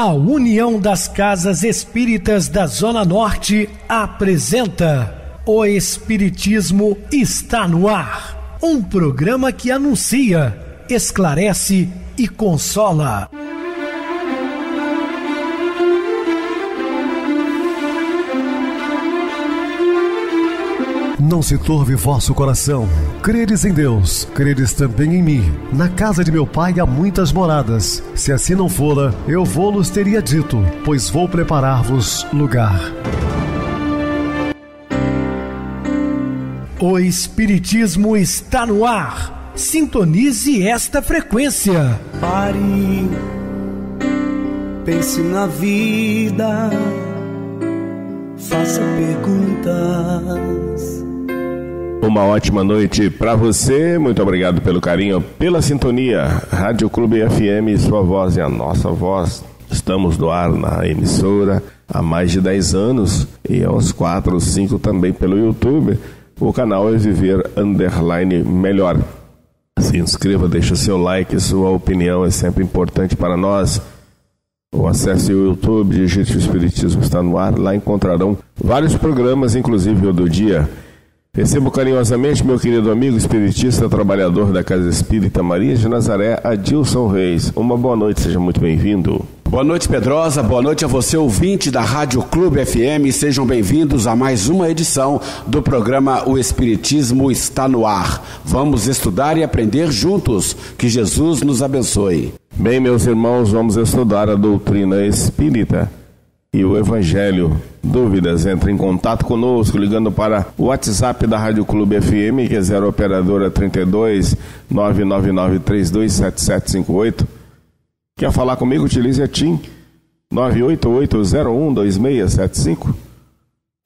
A União das Casas Espíritas da Zona Norte apresenta O Espiritismo está no ar. Um programa que anuncia, esclarece e consola. Não se turve vosso coração. Credes em Deus, credes também em mim. Na casa de meu pai há muitas moradas. Se assim não fora, eu vou-los teria dito, pois vou preparar-vos lugar. O Espiritismo está no ar. Sintonize esta frequência. Pare, pense na vida, faça perguntas. Uma ótima noite para você, muito obrigado pelo carinho, pela sintonia. Rádio Clube FM, sua voz é a nossa voz. Estamos no ar na emissora há mais de 10 anos e há uns 4 ou 5 também pelo YouTube. O canal é Viver _ Melhor. Se inscreva, deixa seu like, sua opinião é sempre importante para nós. Ou acesse o YouTube, digite o Espiritismo está no ar, lá encontrarão vários programas, inclusive o do dia. Recebo carinhosamente meu querido amigo espiritista, trabalhador da Casa Espírita Maria de Nazaré, Adilson Reis. Uma boa noite, seja muito bem-vindo. Boa noite, Pedrosa, boa noite a você, ouvinte da Rádio Clube FM. Sejam bem-vindos a mais uma edição do programa O Espiritismo está no ar. Vamos estudar e aprender juntos. Que Jesus nos abençoe. Bem, meus irmãos, vamos estudar a doutrina espírita e o Evangelho. Dúvidas? Entre em contato conosco ligando para o WhatsApp da Rádio Clube FM, que é 0 operadora 32 999 327758. Quer falar comigo? Utilize a TIM 988012675.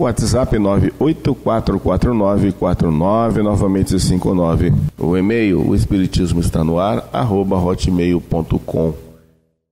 WhatsApp 9844949, novamente 59. O e-mail, o espiritismo está no ar, @hotmail.com.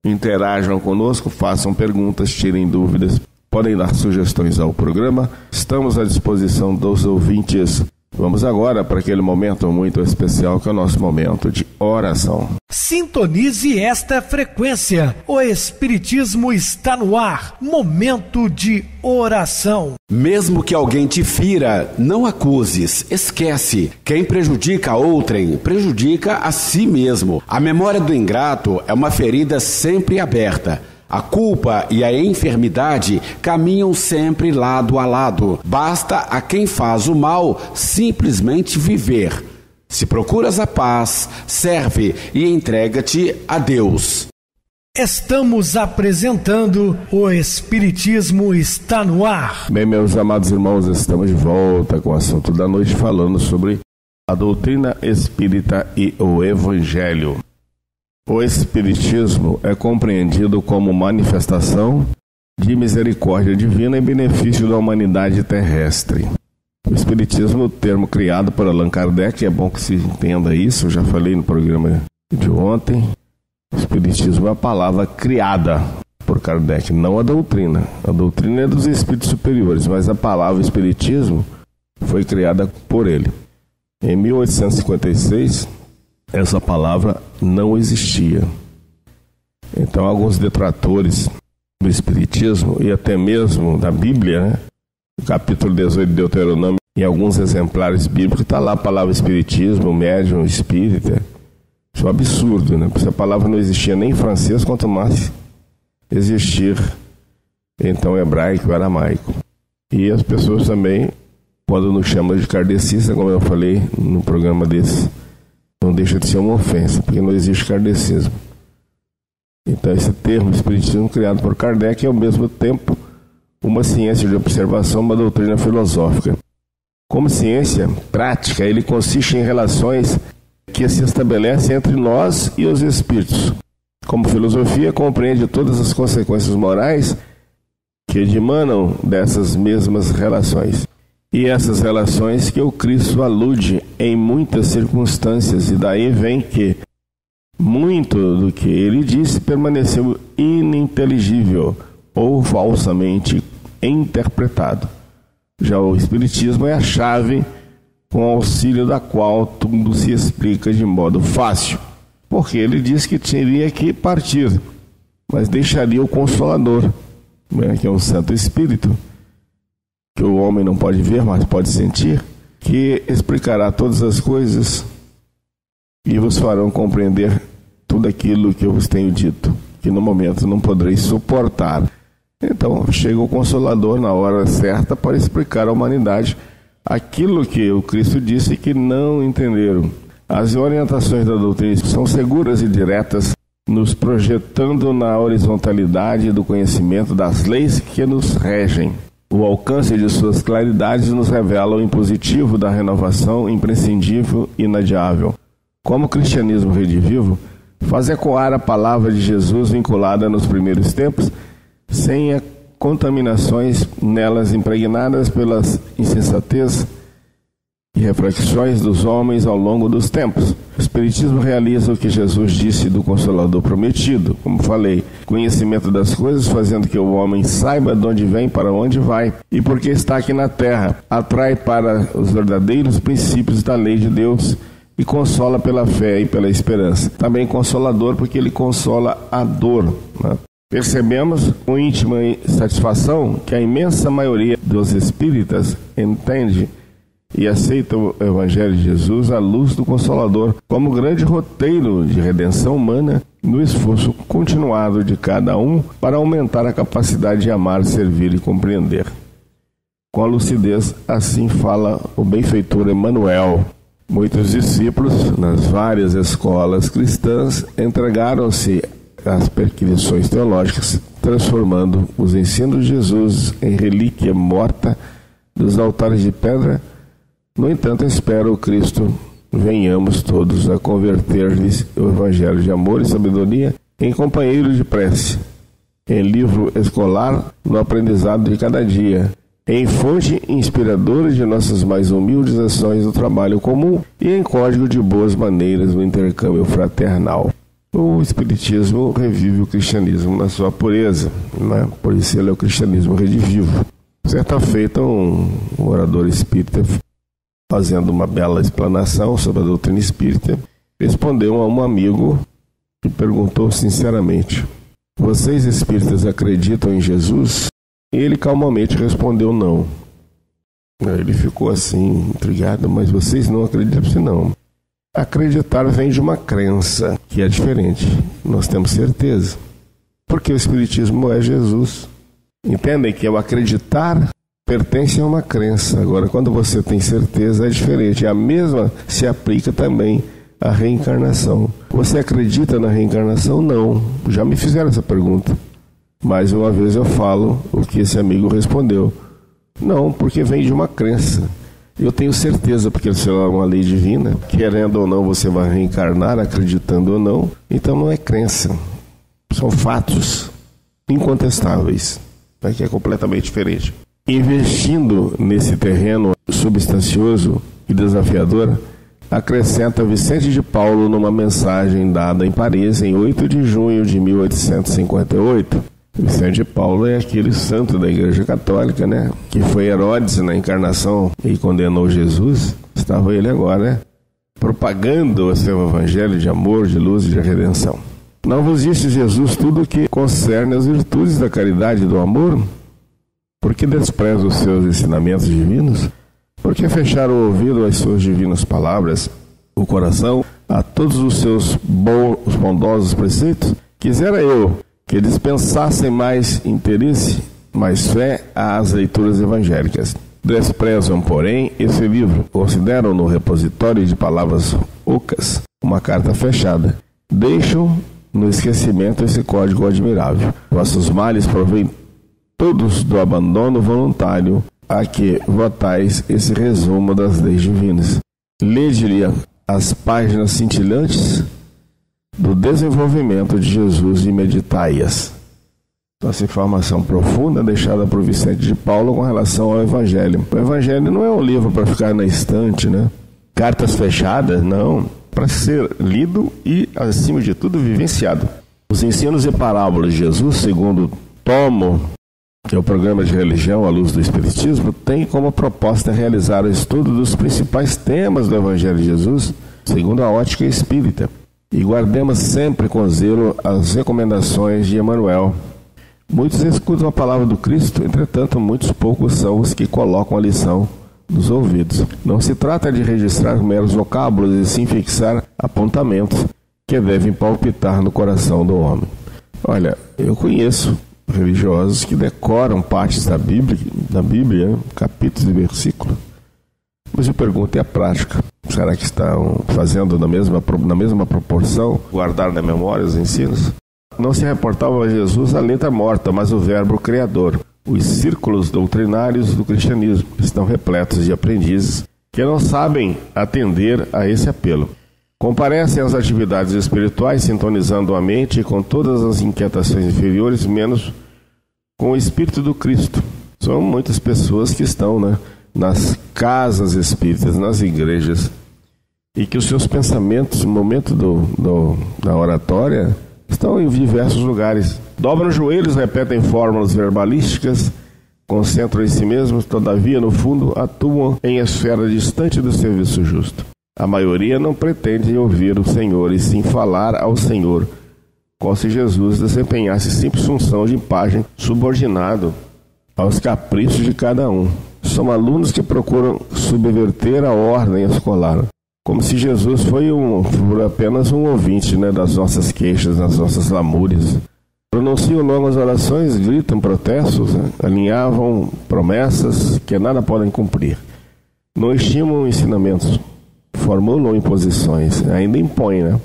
Interajam conosco, façam perguntas, tirem dúvidas, podem dar sugestões ao programa. Estamos à disposição dos ouvintes. Vamos agora para aquele momento muito especial que é o nosso momento de oração. Sintonize esta frequência. O Espiritismo está no ar. Momento de oração. Mesmo que alguém te fira, não acuses, esquece. Quem prejudica a outrem, prejudica a si mesmo. A memória do ingrato é uma ferida sempre aberta. A culpa e a enfermidade caminham sempre lado a lado. Basta a quem faz o mal simplesmente viver. Se procuras a paz, serve e entrega-te a Deus. Estamos apresentando O Espiritismo está no ar. Bem, meus amados irmãos, estamos de volta com o assunto da noite, falando sobre a doutrina espírita e o Evangelho. O Espiritismo é compreendido como manifestação de misericórdia divina em benefício da humanidade terrestre. O Espiritismo, termo criado por Allan Kardec, é bom que se entenda isso, eu já falei no programa de ontem. O Espiritismo é a palavra criada por Kardec, não a doutrina. A doutrina é dos espíritos superiores, mas a palavra Espiritismo foi criada por ele. Em 1856, essa palavra não existia. Então, alguns detratores do Espiritismo e até mesmo da Bíblia, né? No capítulo 18 de Deuteronômio, em alguns exemplares bíblicos, está lá a palavra Espiritismo, médium, espírita. Isso é um absurdo, né? Porque essa palavra não existia nem em francês, quanto mais existir, então, hebraico e aramaico. E as pessoas também, quando nos chamam de kardecista, como eu falei no programa desse, não deixa de ser uma ofensa, porque não existe kardecismo. Então, esse termo Espiritismo, criado por Kardec, é ao mesmo tempo uma ciência de observação, uma doutrina filosófica. Como ciência prática, ele consiste em relações que se estabelecem entre nós e os espíritos. Como filosofia, compreende todas as consequências morais que emanam dessas mesmas relações. E essas relações que o Cristo alude em muitas circunstâncias, e daí vem que muito do que ele disse permaneceu ininteligível ou falsamente interpretado. Já o Espiritismo é a chave com auxílio da qual tudo se explica de modo fácil, porque ele diz que teria que partir, mas deixaria o Consolador, né, que é um Santo Espírito, que o homem não pode ver, mas pode sentir, que explicará todas as coisas e vos farão compreender tudo aquilo que eu vos tenho dito, que no momento não podereis suportar. Então chega o Consolador na hora certa para explicar à humanidade aquilo que o Cristo disse que não entenderam. As orientações da doutrina são seguras e diretas, nos projetando na horizontalidade do conhecimento das leis que nos regem. O alcance de suas claridades nos revela o impositivo da renovação imprescindível e inadiável. Como o cristianismo redivivo, faz ecoar a palavra de Jesus vinculada nos primeiros tempos, sem contaminações nelas impregnadas pelas insensatez e reflexões dos homens ao longo dos tempos. O Espiritismo realiza o que Jesus disse do Consolador prometido, como falei, conhecimento das coisas, fazendo que o homem saiba de onde vem, para onde vai e porque está aqui na terra. Atrai para os verdadeiros princípios da lei de Deus e consola pela fé e pela esperança. Também Consolador porque ele consola a dor, né? Percebemos com íntima satisfação que a imensa maioria dos espíritas entende e aceita o Evangelho de Jesus à luz do Consolador como grande roteiro de redenção humana no esforço continuado de cada um para aumentar a capacidade de amar, servir e compreender. Com a lucidez, assim fala o benfeitor Emmanuel. Muitos discípulos, nas várias escolas cristãs, entregaram-se às perquisições teológicas, transformando os ensinos de Jesus em relíquia morta dos altares de pedra. No entanto, espero o Cristo venhamos todos a converter-lhes o Evangelho de amor e sabedoria em companheiro de prece, em livro escolar no aprendizado de cada dia, em fonte inspiradora de nossas mais humildes ações do trabalho comum e em código de boas maneiras no intercâmbio fraternal. O Espiritismo revive o cristianismo na sua pureza, né? Por isso ele é o cristianismo redivivo. Certa feita, um orador espírita, fazendo uma bela explanação sobre a doutrina espírita, respondeu a um amigo e perguntou sinceramente: vocês espíritas acreditam em Jesus? E ele calmamente respondeu não. Ele ficou assim, intrigado: mas vocês não acreditam? Não. Acreditar vem de uma crença, que é diferente. Nós temos certeza. Porque o Espiritismo é Jesus. Entendem que o acreditar pertence a uma crença. Agora, quando você tem certeza, é diferente. A mesma se aplica também à reencarnação. Você acredita na reencarnação? Não. Já me fizeram essa pergunta. Mais uma vez eu falo o que esse amigo respondeu. Não, porque vem de uma crença. Eu tenho certeza, porque isso é uma lei divina. Querendo ou não, você vai reencarnar, acreditando ou não. Então não é crença. São fatos incontestáveis, né, que é completamente diferente. Investindo nesse terreno substancioso e desafiador, acrescenta Vicente de Paulo numa mensagem dada em Paris em 8 de junho de 1858. Vicente de Paulo é aquele santo da Igreja Católica, né? Que foi Herodes na encarnação e condenou Jesus. Estava ele agora, né? Propagando o seu evangelho de amor, de luz e de redenção. Não vos disse Jesus tudo o que concerne as virtudes da caridade e do amor? Por que despreza os seus ensinamentos divinos? Por que fechar o ouvido às suas divinas palavras, o coração a todos os seus bondosos preceitos? Quisera eu que dispensassem mais interesse, mais fé às leituras evangélicas. Desprezam, porém, esse livro, consideram-no repositório de palavras ocas, uma carta fechada. Deixam no esquecimento esse código admirável. Vossos males provêm todos do abandono voluntário a que votais esse resumo das leis divinas. Lede-lhe as páginas cintilantes do desenvolvimento de Jesus e meditai-as. Essa informação profunda deixada por Vicente de Paulo com relação ao Evangelho. O Evangelho não é um livro para ficar na estante, né? Cartas fechadas, não. Para ser lido e, acima de tudo, vivenciado. Os ensinos e parábolas de Jesus, segundo o tomo, que é o programa de religião à luz do Espiritismo, tem como proposta realizar o estudo dos principais temas do Evangelho de Jesus, segundo a ótica espírita. e guardemos sempre com zelo as recomendações de Emmanuel. Muitos escutam a palavra do Cristo, entretanto, muitos poucos são os que colocam a lição nos ouvidos. Não se trata de registrar meros vocábulos, e sim fixar apontamentos que devem palpitar no coração do homem. Olha, eu conheço religiosos que decoram partes da Bíblia, capítulos e versículos, mas eu pergunto, e a prática? Será que estão fazendo na mesma proporção, guardar na memória os ensinos? Não se reportava a Jesus a letra morta, mas o verbo criador. Os círculos doutrinários do cristianismo estão repletos de aprendizes que não sabem atender a esse apelo. Comparecem às atividades espirituais, sintonizando a mente com todas as inquietações inferiores, menos com o Espírito do Cristo. São muitas pessoas que estão, nas casas espíritas, nas igrejas, e que os seus pensamentos, no momento da oratória, estão em diversos lugares. Dobram os joelhos, repetem fórmulas verbalísticas, concentram em si mesmos, todavia, no fundo, atuam em esfera distante do serviço justo. A maioria não pretende ouvir o Senhor, e sim falar ao Senhor, como se Jesus desempenhasse simples função de pajem subordinado aos caprichos de cada um. São alunos que procuram subverter a ordem escolar, como se Jesus for apenas um ouvinte das nossas queixas, das nossas lamúrias. Pronunciam longas orações, gritam protestos, alinhavam promessas que nada podem cumprir. Não estimam ensinamentos, formulam imposições, ainda impõem,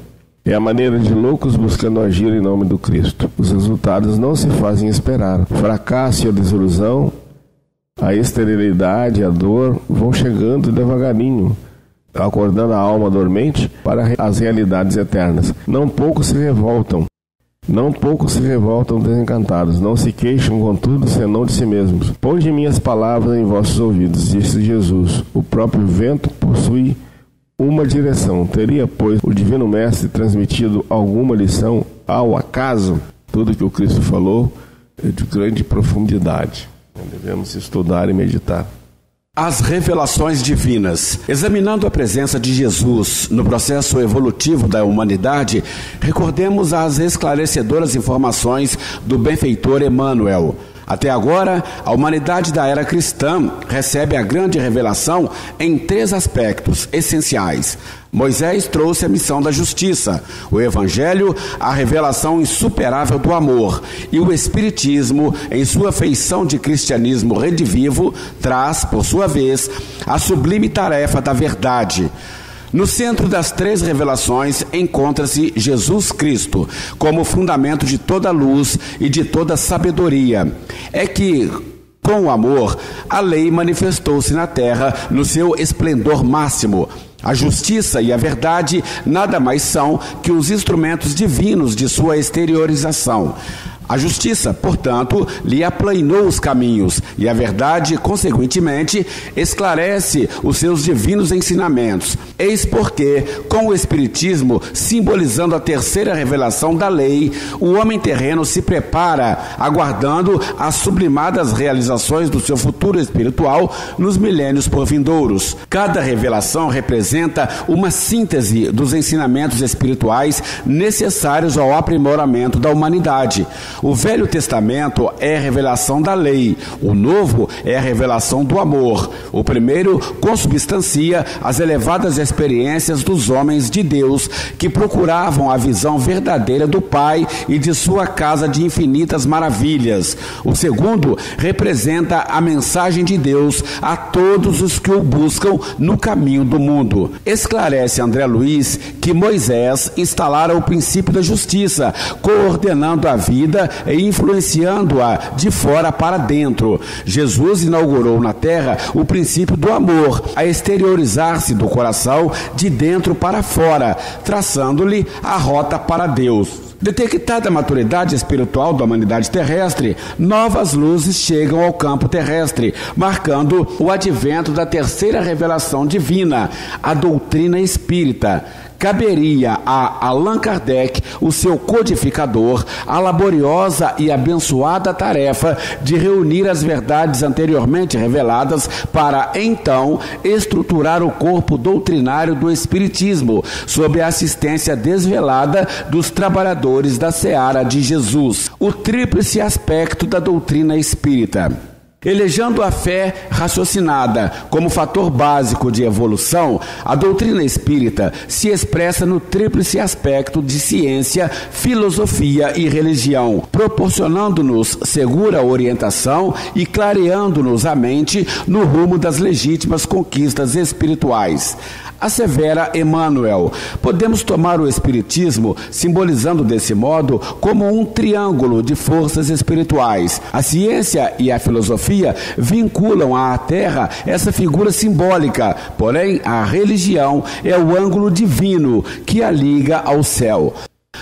É a maneira de loucos buscando agir em nome do Cristo. Os resultados não se fazem esperar. O fracasso e a desilusão, a esterilidade, a dor vão chegando devagarinho, acordando a alma dormente para as realidades eternas. Não poucos se revoltam desencantados, não se queixam, contudo, senão de si mesmos. Ponde minhas palavras em vossos ouvidos, disse Jesus. O próprio vento possui uma direção. Teria, pois, o Divino Mestre transmitido alguma lição ao acaso? Tudo que o Cristo falou é de grande profundidade. Devemos estudar e meditar. As revelações divinas. Examinando a presença de Jesus no processo evolutivo da humanidade, recordemos as esclarecedoras informações do benfeitor Emmanuel. Até agora, a humanidade da era cristã recebe a grande revelação em 3 aspectos essenciais. Moisés trouxe a missão da justiça, o Evangelho, a revelação insuperável do amor, e o Espiritismo, em sua feição de cristianismo redivivo, traz, por sua vez, a sublime tarefa da verdade. No centro das 3 revelações encontra-se Jesus Cristo, como fundamento de toda luz e de toda sabedoria. É que, com o amor, a lei manifestou-se na terra no seu esplendor máximo. A justiça e a verdade nada mais são que os instrumentos divinos de sua exteriorização. A justiça, portanto, lhe aplainou os caminhos, e a verdade, consequentemente, esclarece os seus divinos ensinamentos. Eis porque, com o Espiritismo simbolizando a 3ª revelação da lei, o homem terreno se prepara, aguardando as sublimadas realizações do seu futuro espiritual nos milênios por vindouros. Cada revelação representa uma síntese dos ensinamentos espirituais necessários ao aprimoramento da humanidade. O Velho Testamento é a revelação da lei, o Novo é a revelação do amor. O primeiro consubstancia as elevadas experiências dos homens de Deus que procuravam a visão verdadeira do Pai e de sua casa de infinitas maravilhas. O segundo representa a mensagem de Deus a todos os que o buscam no caminho do mundo. Esclarece André Luiz que Moisés instalara o princípio da justiça, coordenando a vida e influenciando-a de fora para dentro. Jesus inaugurou na terra o princípio do amor, a exteriorizar-se do coração de dentro para fora, traçando-lhe a rota para Deus. Detectada a maturidade espiritual da humanidade terrestre, novas luzes chegam ao campo terrestre, marcando o advento da 3ª revelação divina, a doutrina espírita. caberia a Allan Kardec, o seu codificador, a laboriosa e abençoada tarefa de reunir as verdades anteriormente reveladas para, então, estruturar o corpo doutrinário do Espiritismo, sob a assistência desvelada dos trabalhadores da seara de Jesus. O tríplice aspecto da doutrina espírita. Elegendo a fé raciocinada como fator básico de evolução, a doutrina espírita se expressa no tríplice aspecto de ciência, filosofia e religião, proporcionando-nos segura orientação e clareando-nos a mente no rumo das legítimas conquistas espirituais. Assevera Emmanuel: podemos tomar o Espiritismo, simbolizando desse modo, como um triângulo de forças espirituais. A ciência e a filosofia vinculam à Terra essa figura simbólica, porém a religião é o ângulo divino que a liga ao céu.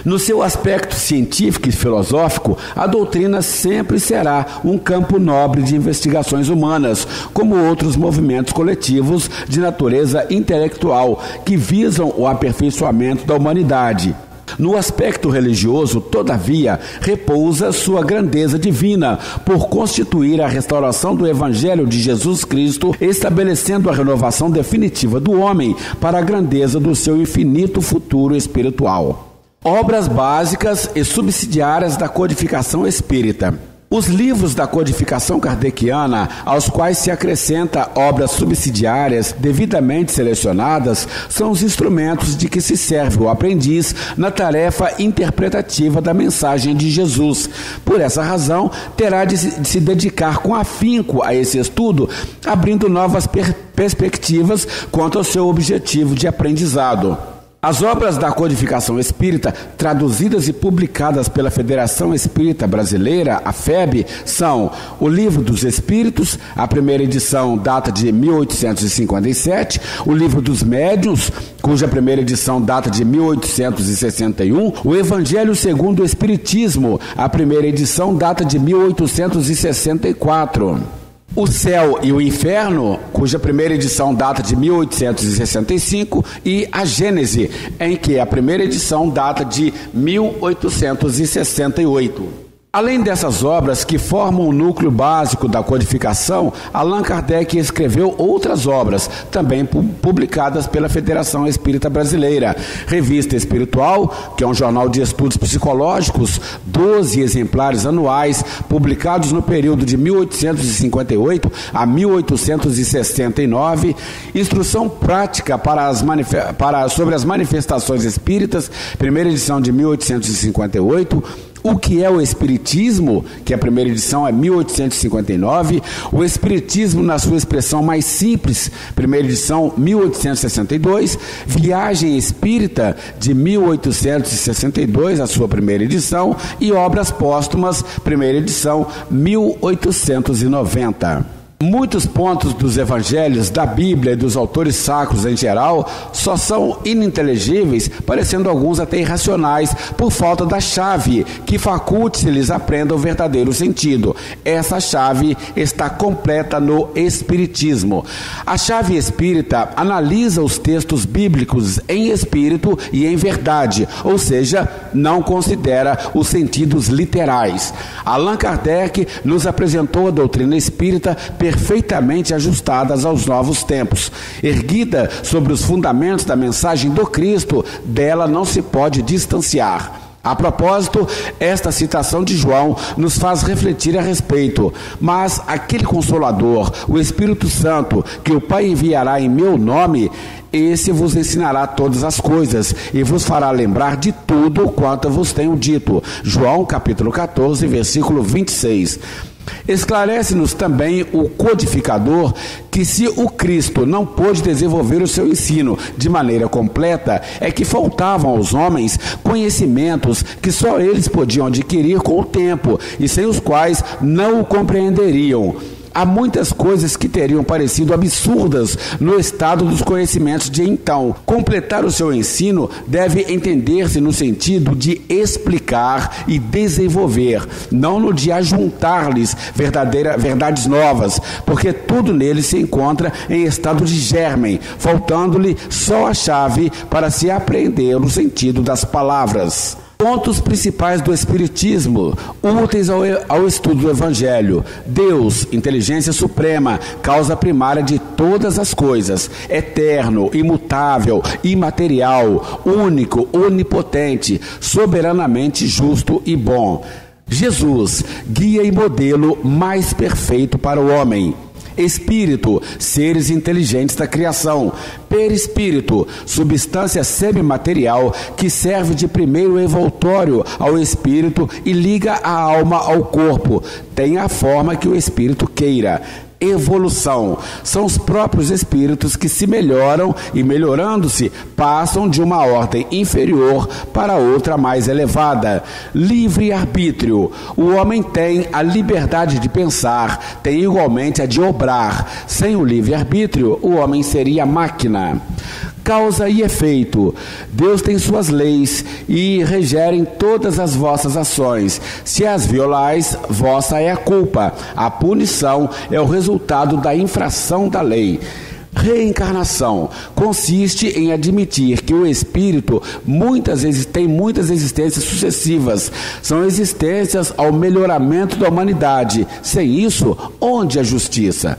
No seu aspecto científico e filosófico, a doutrina sempre será um campo nobre de investigações humanas, como outros movimentos coletivos de natureza intelectual que visam o aperfeiçoamento da humanidade. No aspecto religioso, todavia, repousa sua grandeza divina, por constituir a restauração do Evangelho de Jesus Cristo, estabelecendo a renovação definitiva do homem para a grandeza do seu infinito futuro espiritual. Obras básicas e subsidiárias da codificação espírita. Os livros da codificação kardeciana, aos quais se acrescenta obras subsidiárias devidamente selecionadas, são os instrumentos de que se serve o aprendiz na tarefa interpretativa da mensagem de Jesus. Por essa razão, terá de se dedicar com afinco a esse estudo, abrindo novas perspectivas quanto ao seu objetivo de aprendizado. As obras da codificação espírita, traduzidas e publicadas pela Federação Espírita Brasileira, a FEB, são o Livro dos Espíritos, a primeira edição data de 1857, o Livro dos Médiuns, cuja primeira edição data de 1861, o Evangelho segundo o Espiritismo, a primeira edição data de 1864. O Céu e o Inferno, cuja primeira edição data de 1865, e a Gênese, em que a primeira edição data de 1868. Além dessas obras que formam o núcleo básico da codificação, Allan Kardec escreveu outras obras, também publicadas pela Federação Espírita Brasileira. Revista Espiritual, que é um jornal de estudos psicológicos, 12 exemplares anuais, publicados no período de 1858 a 1869. Instrução prática sobre as manifestações espíritas, primeira edição de 1858. O que é o Espiritismo, que a primeira edição é 1859, o Espiritismo na sua expressão mais simples, primeira edição 1862, Viagem Espírita de 1862, a sua primeira edição, e Obras Póstumas, primeira edição 1890. Muitos pontos dos evangelhos, da Bíblia e dos autores sacros em geral só são ininteligíveis, parecendo alguns até irracionais, por falta da chave que faculte se lhes aprenda o verdadeiro sentido. Essa chave está completa no Espiritismo. A chave espírita analisa os textos bíblicos em espírito e em verdade, ou seja, não considera os sentidos literais. Allan Kardec nos apresentou a doutrina espírita perfeitamente ajustadas aos novos tempos. Erguida sobre os fundamentos da mensagem do Cristo, dela não se pode distanciar. A propósito, esta citação de João nos faz refletir a respeito. Mas aquele Consolador, o Espírito Santo, que o Pai enviará em meu nome, esse vos ensinará todas as coisas e vos fará lembrar de tudo quanto vos tenho dito. João capítulo 14, versículo 26. Esclarece-nos também o codificador que, se o Cristo não pôde desenvolver o seu ensino de maneira completa, é que faltavam aos homens conhecimentos que só eles podiam adquirir com o tempo e sem os quais não o compreenderiam. Há muitas coisas que teriam parecido absurdas no estado dos conhecimentos de então. Completar o seu ensino deve entender-se no sentido de explicar e desenvolver, não no de ajuntar-lhes verdades novas, porque tudo nele se encontra em estado de germen, faltando-lhe só a chave para se apreender o sentido das palavras. Pontos principais do Espiritismo, úteis ao estudo do Evangelho. Deus, inteligência suprema, causa primária de todas as coisas, eterno, imutável, imaterial, único, onipotente, soberanamente justo e bom. Jesus, guia e modelo mais perfeito para o homem. Espírito, seres inteligentes da criação. Perispírito, substância semimaterial que serve de primeiro envoltório ao espírito e liga a alma ao corpo. Tem a forma que o espírito queira. Evolução, são os próprios espíritos que se melhoram e, melhorando-se, passam de uma ordem inferior para outra mais elevada. Livre-arbítrio, o homem tem a liberdade de pensar, tem igualmente a de obrar. Sem o livre-arbítrio, o homem seria máquina. Causa e efeito. Deus tem suas leis e regerem todas as vossas ações. Se as violais, vossa é a culpa. A punição é o resultado da infração da lei. Reencarnação consiste em admitir que o espírito muitas vezes tem muitas existências sucessivas. São existências ao melhoramento da humanidade. Sem isso, onde a justiça?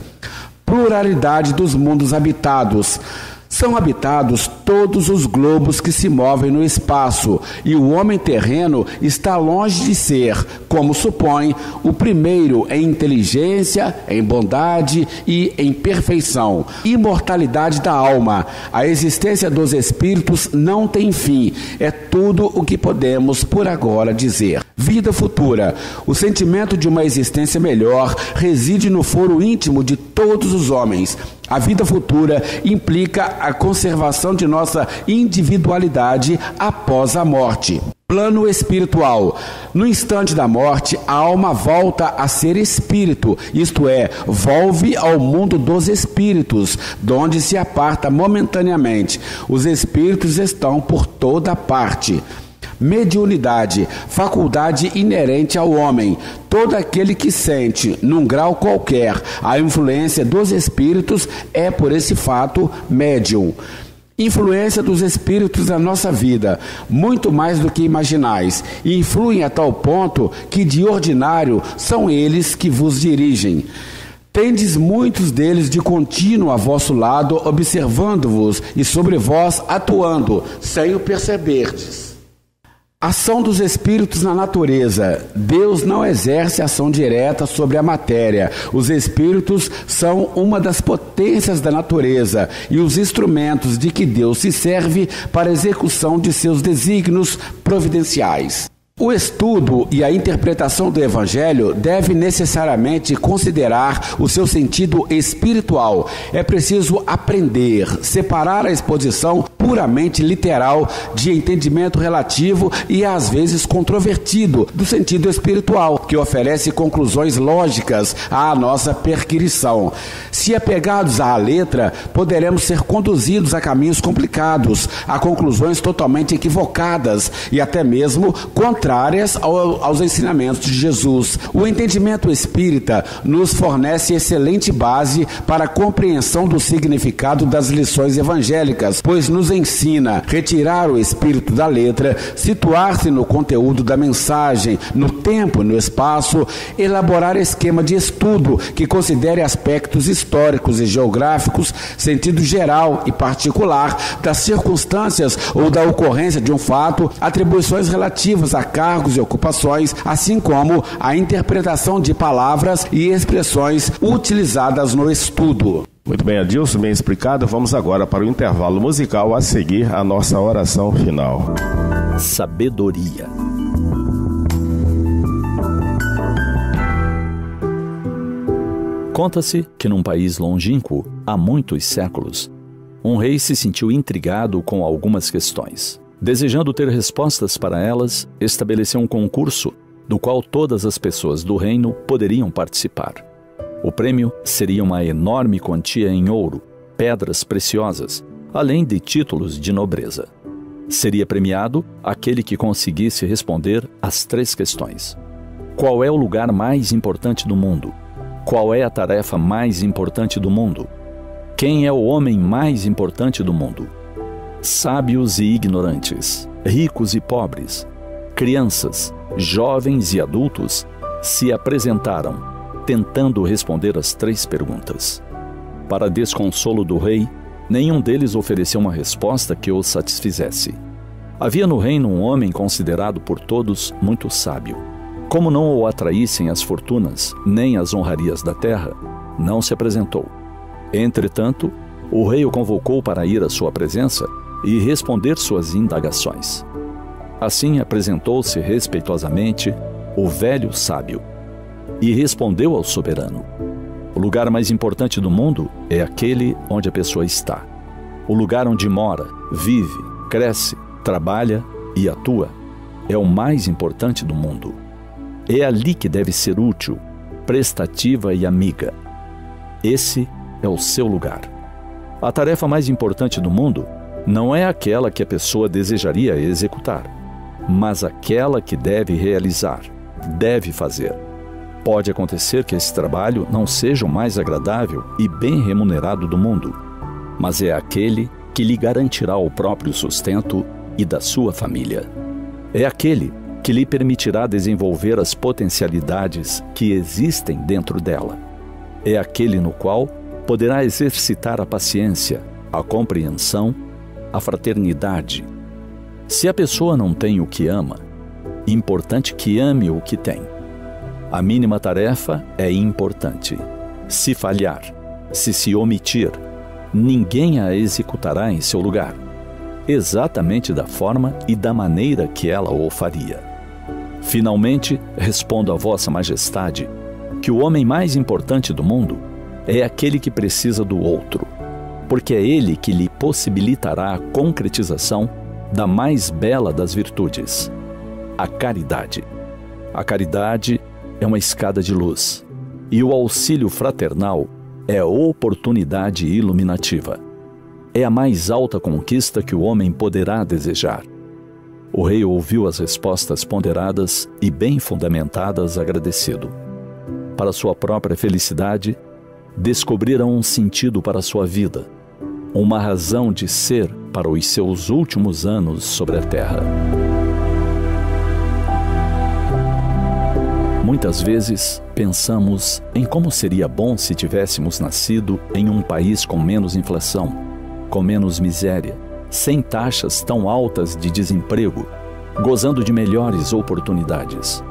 Pluralidade dos mundos habitados. São habitados todos os globos que se movem no espaço, e o homem terreno está longe de ser, como supõe, o primeiro em inteligência, em bondade e em perfeição. Imortalidade da alma. A existência dos espíritos não tem fim. É tudo o que podemos por agora dizer. Vida futura. O sentimento de uma existência melhor reside no foro íntimo de todos os homens. A vida futura implica a conservação de nossa individualidade após a morte. Plano espiritual. No instante da morte, a alma volta a ser espírito, isto é, volve ao mundo dos espíritos, donde se aparta momentaneamente. Os espíritos estão por toda parte. Mediunidade, faculdade inerente ao homem. Todo aquele que sente, num grau qualquer, a influência dos espíritos é, por esse fato, médium. Influência dos espíritos na nossa vida, muito mais do que imaginais, e influem a tal ponto que, de ordinário, são eles que vos dirigem. Tendes muitos deles de contínuo a vosso lado, observando-vos e sobre vós atuando, sem o perceberdes. Ação dos espíritos na natureza. Deus não exerce ação direta sobre a matéria. Os espíritos são uma das potências da natureza e os instrumentos de que Deus se serve para a execução de seus desígnios providenciais. O estudo e a interpretação do Evangelho deve necessariamente considerar o seu sentido espiritual. É preciso aprender, separar a exposição puramente literal de entendimento relativo e às vezes controvertido do sentido espiritual, que oferece conclusões lógicas à nossa perquirição. Se apegados à letra, poderemos ser conduzidos a caminhos complicados, a conclusões totalmente equivocadas e até mesmo contrárias aos ensinamentos de Jesus. O entendimento espírita nos fornece excelente base para a compreensão do significado das lições evangélicas, pois nos ensina a retirar o espírito da letra, situar-se no conteúdo da mensagem, no tempo e no espaço, elaborar esquema de estudo que considere aspectos históricos e geográficos, sentido geral e particular das circunstâncias ou da ocorrência de um fato, atribuições relativas a cargos e ocupações, assim como a interpretação de palavras e expressões utilizadas no estudo. Muito bem, Adilson, bem explicado. Vamos agora para o intervalo musical, a seguir a nossa oração final. Sabedoria. Conta-se que num país longínquo, há muitos séculos, um rei se sentiu intrigado com algumas questões. Desejando ter respostas para elas, estabeleceu um concurso do qual todas as pessoas do reino poderiam participar. O prêmio seria uma enorme quantia em ouro, pedras preciosas, além de títulos de nobreza. Seria premiado aquele que conseguisse responder às 3 questões. Qual é o lugar mais importante do mundo? Qual é a tarefa mais importante do mundo? Quem é o homem mais importante do mundo? Sábios e ignorantes, ricos e pobres, crianças, jovens e adultos se apresentaram, tentando responder as 3 perguntas. Para desconsolo do rei, nenhum deles ofereceu uma resposta que o satisfizesse. Havia no reino um homem considerado por todos muito sábio. Como não o atraíssem as fortunas, nem as honrarias da terra, não se apresentou. Entretanto, o rei o convocou para ir à sua presença e responder suas indagações. Assim apresentou-se respeitosamente o velho sábio e respondeu ao soberano: o lugar mais importante do mundo é aquele onde a pessoa está. O lugar onde mora, vive, cresce, trabalha e atua é o mais importante do mundo. É ali que deve ser útil, prestativa e amiga. Esse é o seu lugar. A tarefa mais importante do mundo não é aquela que a pessoa desejaria executar, mas aquela que deve realizar, deve fazer. Pode acontecer que esse trabalho não seja o mais agradável e bem remunerado do mundo, mas é aquele que lhe garantirá o próprio sustento e da sua família. É aquele que lhe permitirá desenvolver as potencialidades que existem dentro dela. É aquele no qual poderá exercitar a paciência, a compreensão, a fraternidade. Se a pessoa não tem o que ama, importante que ame o que tem. A mínima tarefa é importante. Se falhar, se omitir, ninguém a executará em seu lugar, exatamente da forma e da maneira que ela o faria. Finalmente, respondo a Vossa Majestade que o homem mais importante do mundo é aquele que precisa do outro, porque é ele que lhe possibilitará a concretização da mais bela das virtudes, a caridade. A caridade é uma escada de luz, e o auxílio fraternal é oportunidade iluminativa. É a mais alta conquista que o homem poderá desejar. O rei ouviu as respostas ponderadas e bem fundamentadas, agradecido. Para sua própria felicidade, descobriram um sentido para sua vida, uma razão de ser para os seus últimos anos sobre a terra. Muitas vezes pensamos em como seria bom se tivéssemos nascido em um país com menos inflação, com menos miséria, sem taxas tão altas de desemprego, gozando de melhores oportunidades.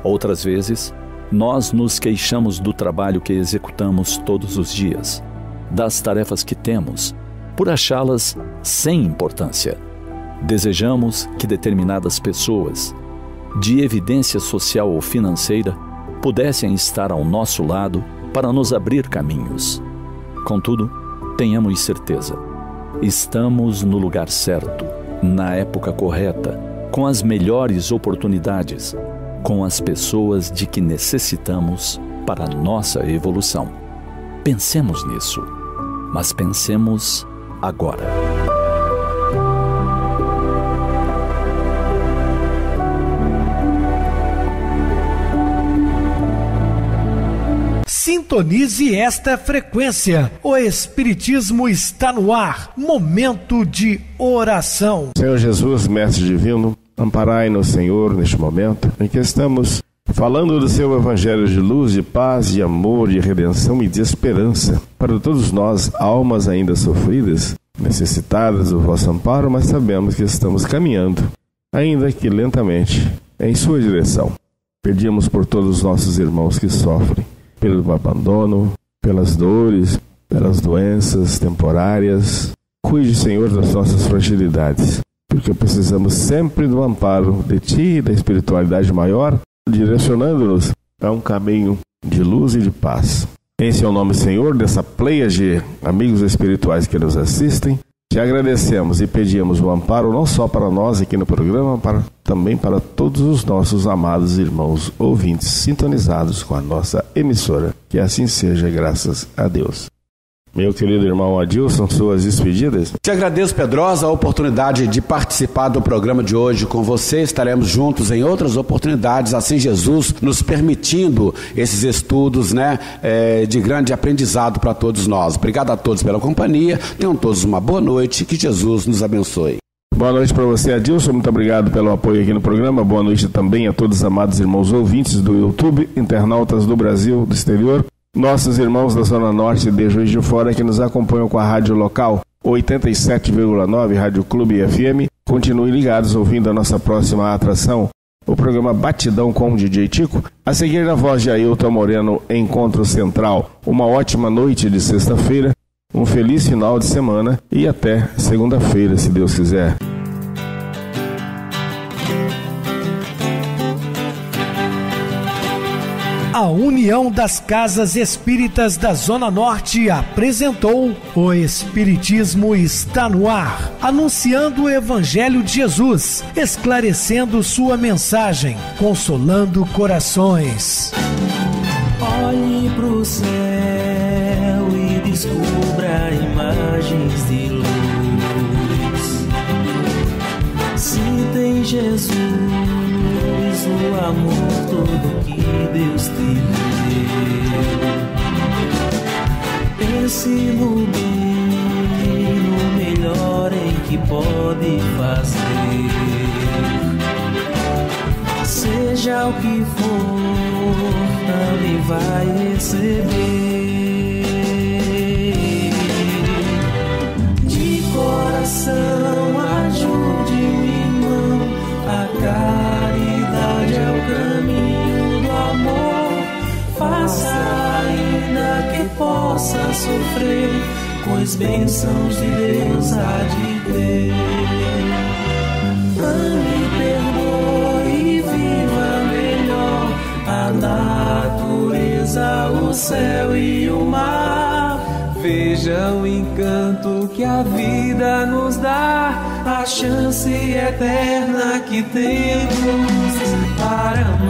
Outras vezes, nós nos queixamos do trabalho que executamos todos os dias, das tarefas que temos, por achá-las sem importância. Desejamos que determinadas pessoas, de evidência social ou financeira, pudessem estar ao nosso lado para nos abrir caminhos. Contudo, tenhamos certeza, estamos no lugar certo, na época correta, com as melhores oportunidades, com as pessoas de que necessitamos para a nossa evolução. Pensemos nisso, mas pensemos agora. Sintonize esta frequência. O Espiritismo está no ar. Momento de oração. Senhor Jesus, Mestre Divino, amparai-nos, Senhor, neste momento em que estamos falando do seu Evangelho de luz, de paz, de amor, de redenção e de esperança para todos nós, almas ainda sofridas, necessitadas do vosso amparo, mas sabemos que estamos caminhando, ainda que lentamente, em sua direção. Pedimos por todos os nossos irmãos que sofrem pelo abandono, pelas dores, pelas doenças temporárias. Cuide, Senhor, das nossas fragilidades, porque precisamos sempre do amparo de Ti e da espiritualidade maior, direcionando-nos a um caminho de luz e de paz. Em seu nome, Senhor, dessa pleia de amigos espirituais que nos assistem, Te agradecemos e pedimos o amparo não só para nós aqui no programa, também para todos os nossos amados irmãos ouvintes sintonizados com a nossa emissora. Que assim seja, graças a Deus. Meu querido irmão Adilson, suas despedidas. Te agradeço, Pedrosa, a oportunidade de participar do programa de hoje com você. Estaremos juntos em outras oportunidades, assim Jesus nos permitindo esses estudos, de grande aprendizado para todos nós. Obrigado a todos pela companhia. Tenham todos uma boa noite. Que Jesus nos abençoe. Boa noite para você, Adilson. Muito obrigado pelo apoio aqui no programa. Boa noite também a todos os amados irmãos ouvintes do YouTube, internautas do Brasil, do exterior. Nossos irmãos da Zona Norte de Juiz de Fora que nos acompanham com a rádio local 87,9 Rádio Clube FM. Continuem ligados ouvindo a nossa próxima atração, o programa Batidão com o DJ Tico. A seguir, na voz de Ailton Moreno, Encontro Central. Uma ótima noite de sexta-feira, um feliz final de semana e até segunda-feira, se Deus quiser. A União das Casas Espíritas da Zona Norte apresentou O Espiritismo Está no Ar, anunciando o Evangelho de Jesus, esclarecendo sua mensagem, consolando corações. Olhe pro céu e descubra imagens de luz. Se tem Jesus, o amor todo que Deus te deu. Pense no bem, no melhor em que pode fazer. Seja o que for, também vai receber. De coração, ajude-me, irmão, a caridade é o caminho do amor. Faça ainda que possa sofrer, pois bênçãos de Deus há de ter. Ame, perdoe e viva melhor a natureza, o céu e o mar. Veja o encanto que a vida nos dá, a chance eterna que temos para amar.